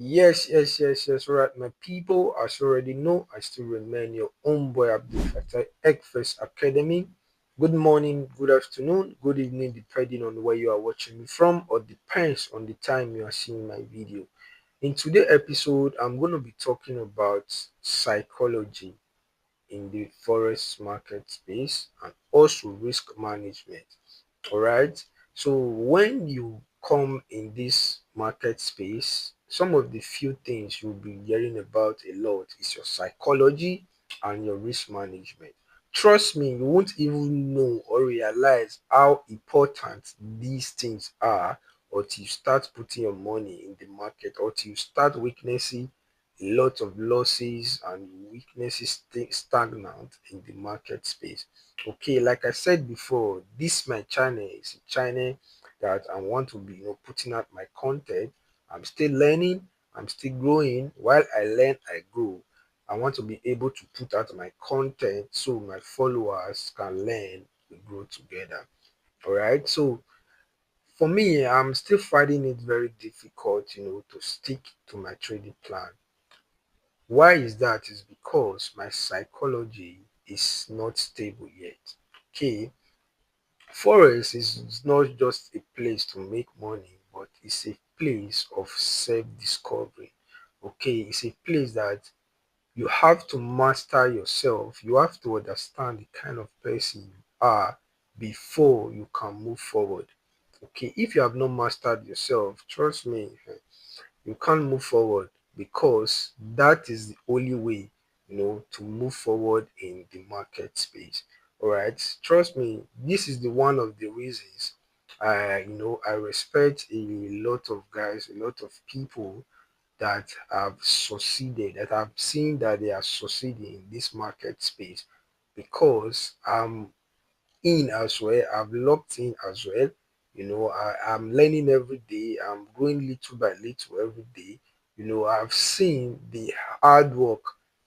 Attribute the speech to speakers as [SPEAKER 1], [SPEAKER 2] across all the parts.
[SPEAKER 1] Yes. All right, my people, as you already know, I still remain your own boy ABDULFATAI-fx Academy. Good morning, good afternoon, good evening, depending on where you are watching me from, or depends on the time you are seeing my video. In today's episode, I'm going to be talking about psychology in the forex market space and also risk management. All right. So when you come in this market space, some of the few things you'll be hearing about a lot is your psychology and your risk management. Trust me, you won't even know or realize how important these things are until you start putting your money in the market, or till you start witnessing a lot of losses and weaknesses stagnant in the market space. Okay, like I said before, this my channel is a channel that I want to be putting out my content. I'm still learning, I'm still growing. While I learn, I grow. I want to be able to put out my content so my followers can learn, we grow together. All right, so for me, I'm still finding it very difficult, to stick to my trading plan. Why is that? Is because my psychology is not stable yet. Okay, Forex is not just a place to make money, but it's a place of self-discovery. Okay, it's a place that you have to master yourself. You have to understand the kind of person you are before you can move forward. Okay, if you have not mastered yourself, trust me, you can't move forward, because that is the only way to move forward in the market space. All right, trust me, this is the one of the reasons I respect a lot of guys, a lot of people that have succeeded, that I've seen that they are succeeding in this market space, because in as well. I've locked in as well. I'm learning every day. I'm growing little by little every day. I've seen the hard work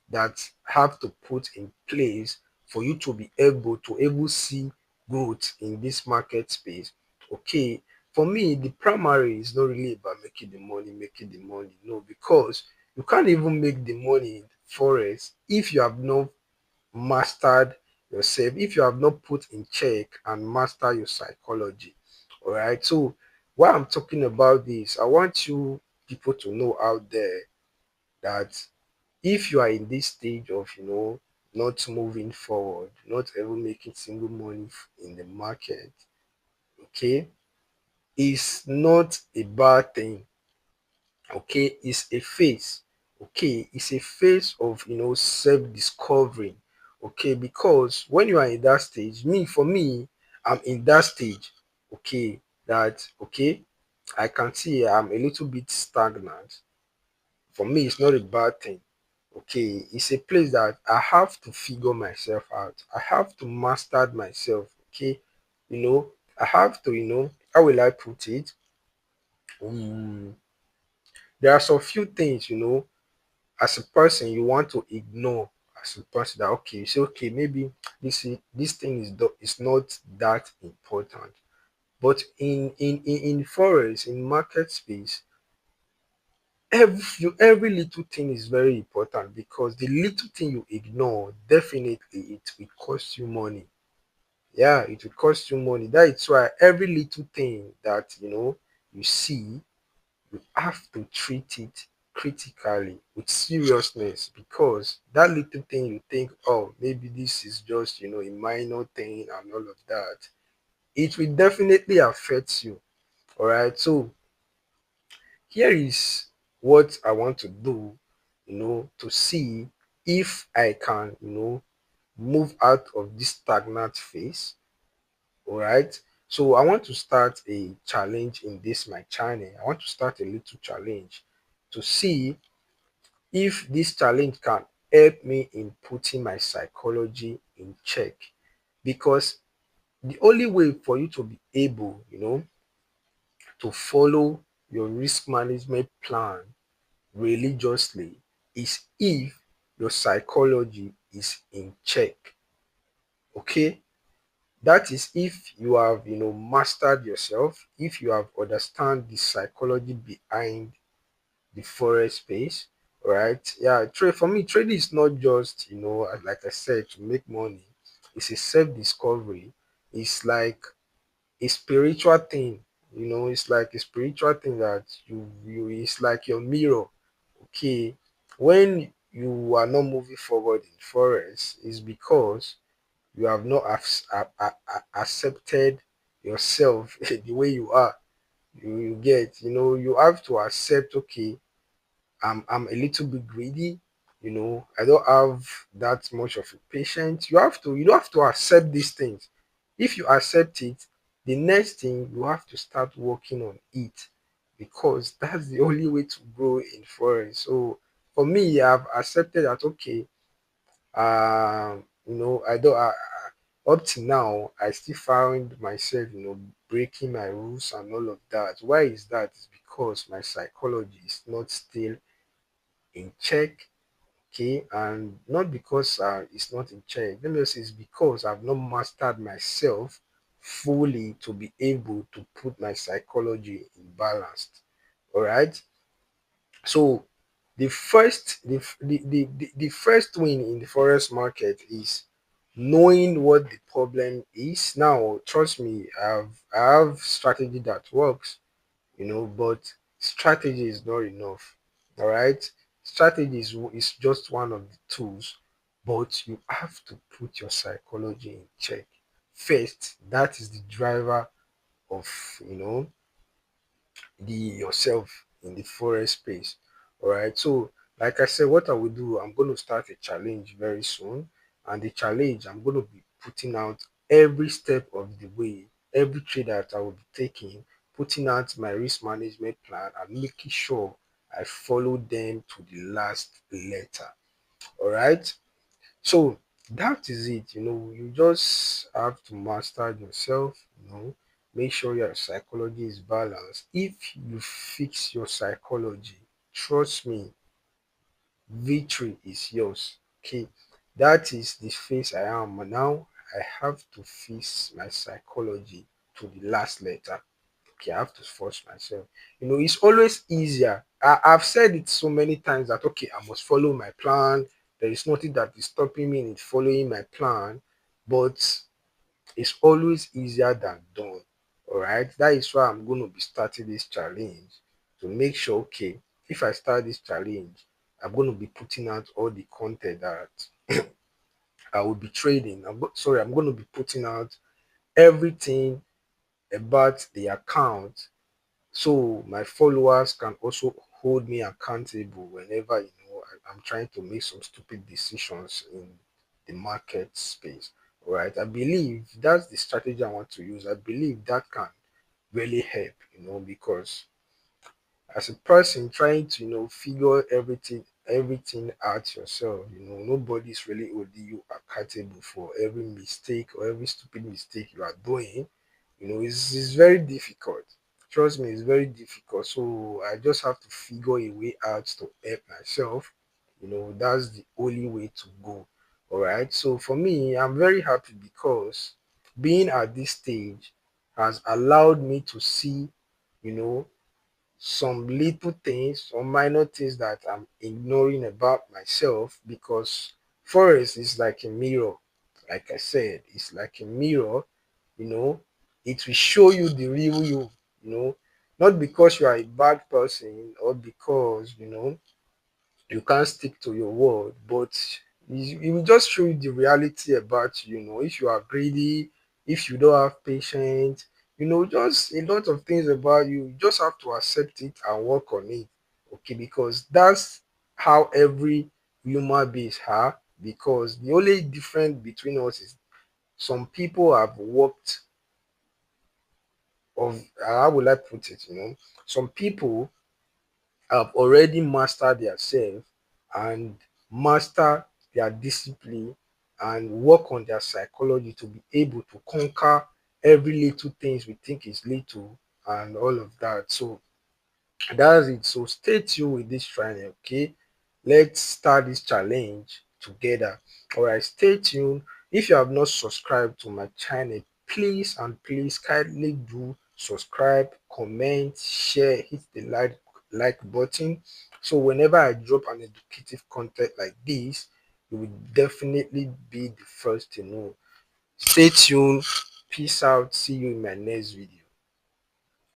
[SPEAKER 1] that have to put in place for you to be able see growth in this market space. Okay, for me, the primary is not really about making the money. No, because you can't even make the money in forex if you have not mastered yourself, if you have not put in check and master your psychology. All right, so while I'm talking about this, I want you people to know out there that if you are in this stage of not moving forward, not ever making single money in the market, okay, it's not a bad thing. Okay, it's a phase. Okay, it's a phase of self-discovering. Okay, because when you are in that stage, for me, I'm in that stage. Okay, that okay, I can see I'm a little bit stagnant. For me, it's not a bad thing. Okay, it's a place that I have to figure myself out. I have to master myself. Okay, I have to, how will I put it? um, there are some few things, as a person you want to ignore, as a person, that okay, you say okay, maybe this thing is not that important. But in forex, in market space, every little thing is very important, because the little thing you ignore, definitely it will cost you money. Yeah, it will cost you money. That is why every little thing that you see, you have to treat it critically, with seriousness, because that little thing you think, oh, maybe this is just a minor thing and all of that, it will definitely affect you. All right, so here is what I want to do, to see if I can move out of this stagnant phase. All right, so I want to start a challenge in this my channel. I want to start a little challenge to see if this challenge can help me in putting my psychology in check. Because the only way for you to be able to follow your risk management plan religiously is if your psychology is in check. Okay, that is if you have mastered yourself, if you have understand the psychology behind the forex space. All right, yeah, trade for me, trading is not just, like I said, to make money. It's a self-discovery. It's like a spiritual thing. It's like a spiritual thing that you it's like your mirror. Okay, when you are not moving forward in forex, is because you have not accepted yourself the way you are. You get, you have to accept, okay, I'm a little bit greedy. I don't have that much of a patience. You don't have to accept these things. If you accept it, the next thing you have to start working on it, because that's the only way to grow in forex. So for me, I've accepted that, okay, I don't up to now I still find myself, breaking my rules and all of that. Why is that? It's because my psychology is not still in check. Okay, and not because it's not in check. Let me just say it's because I've not mastered myself fully to be able to put my psychology in balance. All right. So the first win in the forex market is knowing what the problem is. Now, trust me, I have strategy that works, but strategy is not enough. All right, strategy is just one of the tools, but you have to put your psychology in check first. That is the driver of, the yourself in the forest space. All right, so like I said, what I will do, I'm going to start a challenge very soon, and the challenge, I'm going to be putting out every step of the way, every trade that I will be taking, putting out my risk management plan and making sure I follow them to the last letter. All right, so that is it. You just have to master yourself, make sure your psychology is balanced. If you fix your psychology, trust me, victory is yours. Okay, that is the phase I am now. I have to fix my psychology to the last letter. Okay, I have to force myself. It's always easier. I've said it so many times that, okay, I must follow my plan. There is nothing that is stopping me in following my plan, but it's always easier than done. All right, that is why I'm going to be starting this challenge, to make sure, okay, if I start this challenge, I'm going to be putting out all the content that I will be trading. I'm going to be putting out everything about the account, so my followers can also hold me accountable whenever, I'm trying to make some stupid decisions in the market space. All right, I believe that's the strategy I want to use. I believe that can really help, because as a person trying to, figure everything out yourself, nobody's really holding you accountable for every mistake or every stupid mistake you are doing. It's very difficult. Trust me, it's very difficult. So I just have to figure a way out to help myself. That's the only way to go. All right. So for me, I'm very happy because being at this stage has allowed me to see, you know, some little things, some minor things that I'm ignoring about myself, because forest is like a mirror. Like I said, it's like a mirror, you know, it will show you the real you, not because you are a bad person or because, you can't stick to your word, but it will just show you the reality about you. If you are greedy, if you don't have patience, just a lot of things about you. You just have to accept it and work on it. Okay, because that's how every human beings are. Because the only difference between us is some people have worked of, how will I put it, some people have already mastered themselves and master their discipline and work on their psychology to be able to conquer every little things we think is little and all of that. So that's it. So stay tuned with this training, okay? Let's start this challenge together. All right, stay tuned. If you have not subscribed to my channel, please and please kindly do subscribe, comment, share, hit the like button. So whenever I drop an educative content like this, you will definitely be the first to know. Stay tuned. Peace out. See you in my next video.